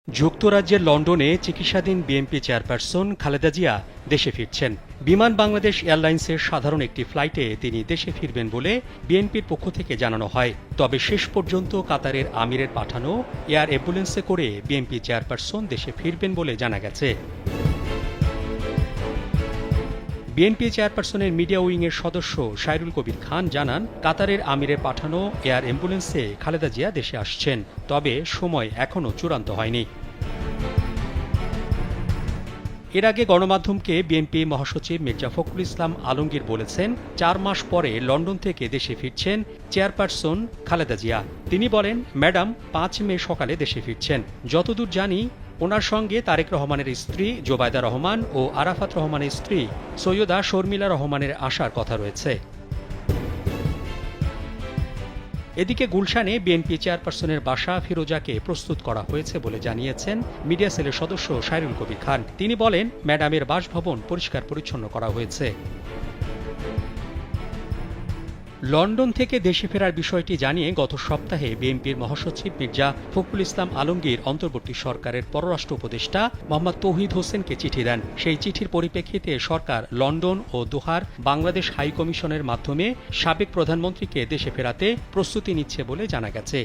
যুক্তরাজ্যের লন্ডনে চিকিৎসাধীন বিএনপি চেয়ারপারসন খালেদা জিয়া দেশে ফিরছেন। বিমান বাংলাদেশ এয়ারলাইন্সের সাধারণ একটি ফ্লাইটে তিনি দেশে ফিরবেন বলে বিএনপির পক্ষ থেকে জানানো হয়। তবে শেষ পর্যন্ত কাতারের আমিরের পাঠানো এয়ার অ্যাম্বুলেন্সে করে বিএনপি চেয়ারপারসন দেশে ফিরবেন বলে জানা গেছে। বিএনপি চেয়ারপারসনের মিডিয়া উইংয়ের সদস্য সাইরুল কবির খান জানান, কাতারের আমিরের পাঠানো এয়ার অ্যাম্বুলেন্সে খালেদা জিয়া দেশে আসছেন, তবে সময় এখনও চূড়ান্ত হয়নি। এর আগে গণমাধ্যমকে বিএনপি মহাসচিব মির্জা ফখরুল ইসলাম আলমগীর বলেছেন, ৪ মাস পরে লন্ডন থেকে দেশে ফিরছেন চেয়ারপারসন খালেদা জিয়া। তিনি বলেন, ম্যাডাম ৫ মে সকালে দেশে ফিরছেন। যতদূর জানি ওনার সঙ্গে তারেক রহমানের স্ত্রী জোবায়দা রহমান ও আরাফাত রহমানের স্ত্রী সৈয়দা শর্মিলা রহমানের আসার কথা রয়েছে। এদিকে গুলশানে বিএনপি চেয়ারপারসনের বাসা ফিরোজাকে প্রস্তুত করা হয়েছে বলে জানিয়েছেন মিডিয়া সেলের সদস্য সাইরুল কবির খান। তিনি বলেন, ম্যাডামের বাসভবন পরিষ্কার পরিচ্ছন্ন করা হয়েছে। লন্ডন থেকে দেশে ফেরার বিষয়টি জানিয়ে গত সপ্তাহে বিএনপির মহাসচিব মির্জা ফখরুল ইসলাম আলমগীর অন্তর্বর্তী সরকারের পররাষ্ট্র উপদেষ্টা মোহাম্মদ তৌহিদ হোসেনকে চিঠি দেন। সেই চিঠির পরিপ্রেক্ষিতে সরকার লন্ডন ও দোহার বাংলাদেশ হাই কমিশনের মাধ্যমে সাবেক প্রধানমন্ত্রীকে দেশে ফেরাতে প্রস্তুতি নিচ্ছে বলে জানা গেছে।